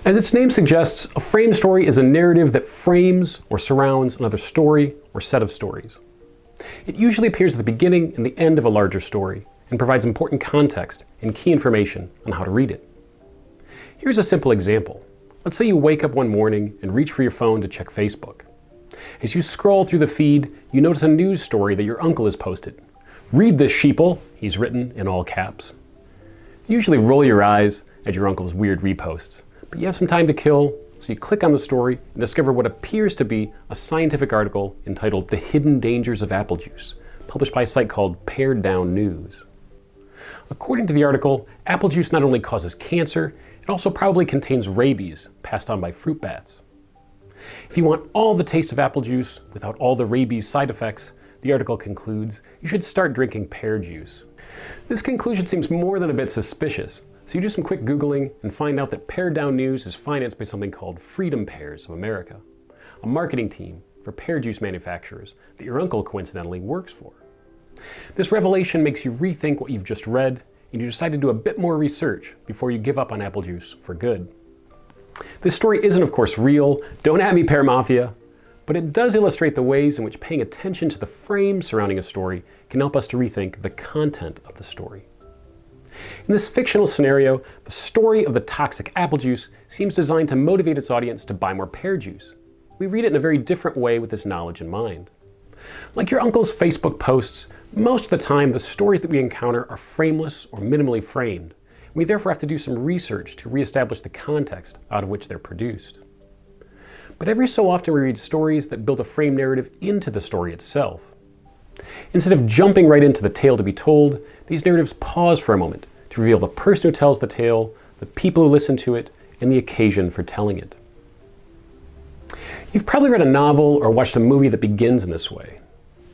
As its name suggests, a frame story is a narrative that frames or surrounds another story or set of stories. It usually appears at the beginning and the end of a larger story and provides important context and key information on how to read it. Here's a simple example. Let's say you wake up one morning and reach for your phone to check Facebook. As you scroll through the feed, you notice a news story that your uncle has posted. "Read this, sheeple," he's written in all caps. You usually roll your eyes at your uncle's weird reposts, but you have some time to kill, so you click on the story and discover what appears to be a scientific article entitled "The Hidden Dangers of Apple Juice," published by a site called Pared Down News. According to the article, apple juice not only causes cancer, it also probably contains rabies passed on by fruit bats. If you want all the taste of apple juice without all the rabies side effects, the article concludes, you should start drinking pear juice. This conclusion seems more than a bit suspicious, so you do some quick Googling and find out that Pared Down News is financed by something called Freedom Pears of America, a marketing team for pear juice manufacturers that your uncle coincidentally works for. This revelation makes you rethink what you've just read, and you decide to do a bit more research before you give up on apple juice for good. This story isn't, of course, real. Don't at me, Pear Mafia. But it does illustrate the ways in which paying attention to the frame surrounding a story can help us to rethink the content of the story. In this fictional scenario, the story of the toxic apple juice seems designed to motivate its audience to buy more pear juice. We read it in a very different way with this knowledge in mind. Like your uncle's Facebook posts, most of the time the stories that we encounter are frameless or minimally framed. We therefore have to do some research to reestablish the context out of which they're produced. But every so often we read stories that build a frame narrative into the story itself. Instead of jumping right into the tale to be told, these narratives pause for a moment to reveal the person who tells the tale, the people who listen to it, and the occasion for telling it. You've probably read a novel or watched a movie that begins in this way.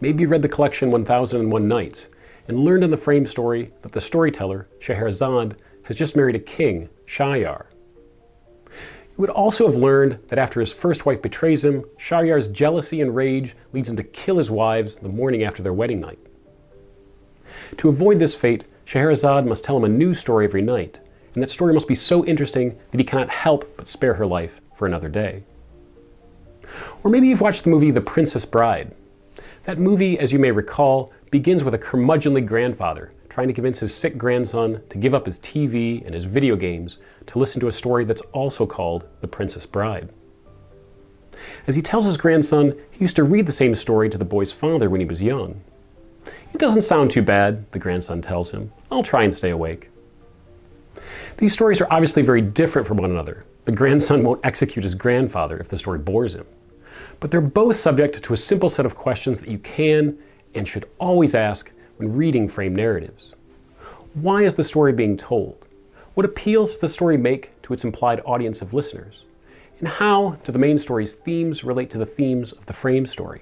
Maybe you read the collection 1001 Nights and learned in the frame story that the storyteller, Scheherazade, has just married a king, Shahyar. You would also have learned that after his first wife betrays him, Shahyar's jealousy and rage leads him to kill his wives the morning after their wedding night. To avoid this fate, Scheherazade must tell him a new story every night, and that story must be so interesting that he cannot help but spare her life for another day. Or maybe you've watched the movie The Princess Bride. That movie, as you may recall, begins with a curmudgeonly grandfather trying to convince his sick grandson to give up his TV and his video games to listen to a story that's also called The Princess Bride. As he tells his grandson, he used to read the same story to the boy's father when he was young. "It doesn't sound too bad," the grandson tells him. "I'll try and stay awake." These stories are obviously very different from one another. The grandson won't execute his grandfather if the story bores him. But they're both subject to a simple set of questions that you can and should always ask when reading frame narratives. Why is the story being told? What appeals does the story make to its implied audience of listeners? And how do the main story's themes relate to the themes of the frame story?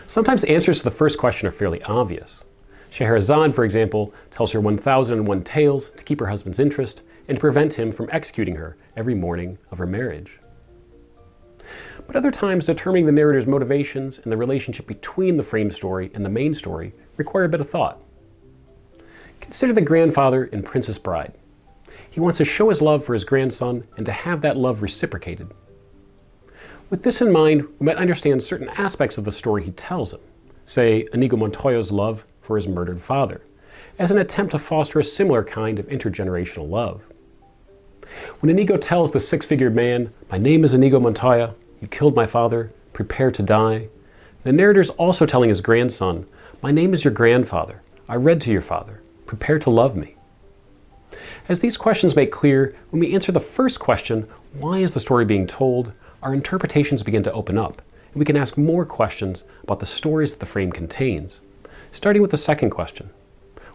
Sometimes answers to the first question are fairly obvious. Scheherazade, for example, tells her 1001 tales to keep her husband's interest and to prevent him from executing her every morning of her marriage. But other times, determining the narrator's motivations and the relationship between the frame story and the main story require a bit of thought. Consider the grandfather in Princess Bride. He wants to show his love for his grandson and to have that love reciprocated. With this in mind, we might understand certain aspects of the story he tells him, say Inigo Montoya's love for his murdered father, as an attempt to foster a similar kind of intergenerational love. When Inigo tells the six-figured man, "My name is Inigo Montoya, you killed my father, prepare to die," the narrator's also telling his grandson, "My name is your grandfather, I read to your father, prepare to love me." As these questions make clear, when we answer the first question, why is the story being told, our interpretations begin to open up, and we can ask more questions about the stories that the frame contains. Starting with the second question,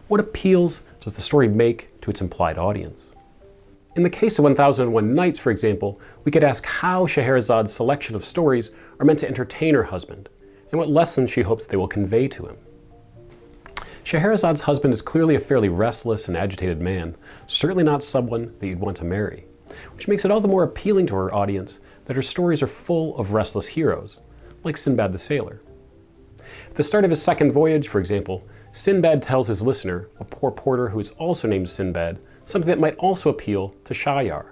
what appeals does the story make to its implied audience? In the case of 1001 Nights, for example, we could ask how Scheherazade's selection of stories are meant to entertain her husband, and what lessons she hopes they will convey to him. Scheherazade's husband is clearly a fairly restless and agitated man, certainly not someone that you'd want to marry, which makes it all the more appealing to her audience that her stories are full of restless heroes, like Sinbad the Sailor. At the start of his second voyage, for example, Sinbad tells his listener, a poor porter who is also named Sinbad, something that might also appeal to Shahyar.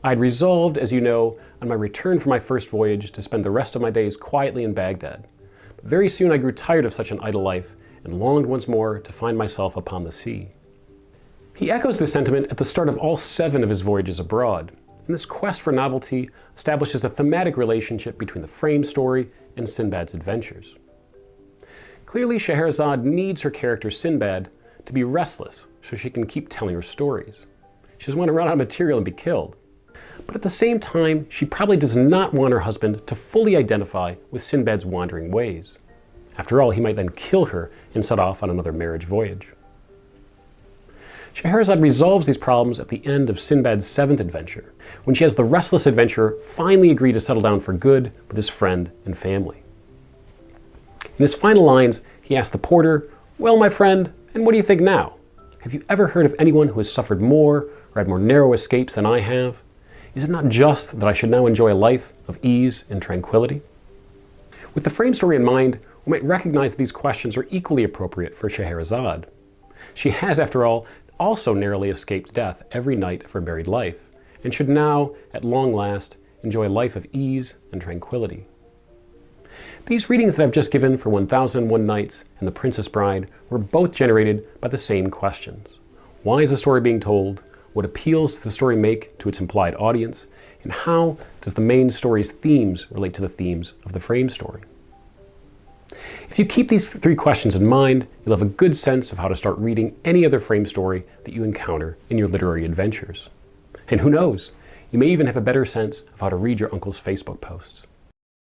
I'd resolved, as you know, on my return from my first voyage to spend the rest of my days quietly in Baghdad. But very soon I grew tired of such an idle life and longed once more to find myself upon the sea. He echoes this sentiment at the start of all 7 of his voyages abroad, and this quest for novelty establishes a thematic relationship between the frame story and Sinbad's adventures. Clearly, Scheherazade needs her character Sinbad to be restless so she can keep telling her stories. She doesn't want to run out of material and be killed. But at the same time, she probably does not want her husband to fully identify with Sinbad's wandering ways. After all, he might then kill her and set off on another marriage voyage. Scheherazade resolves these problems at the end of Sinbad's 7th adventure, when she has the restless adventurer finally agree to settle down for good with his friend and family. In his final lines, he asks the porter, "Well, my friend, and what do you think now? Have you ever heard of anyone who has suffered more or had more narrow escapes than I have? Is it not just that I should now enjoy a life of ease and tranquility?" With the frame story in mind, we might recognize that these questions are equally appropriate for Scheherazade. She has, after all, also narrowly escaped death every night of her married life, and should now, at long last, enjoy a life of ease and tranquility. These readings that I've just given for 1001 Nights and The Princess Bride were both generated by the same questions. Why is the story being told? What appeals does the story make to its implied audience? And how does the main story's themes relate to the themes of the frame story? If you keep these 3 questions in mind, you'll have a good sense of how to start reading any other frame story that you encounter in your literary adventures. And who knows, you may even have a better sense of how to read your uncle's Facebook posts.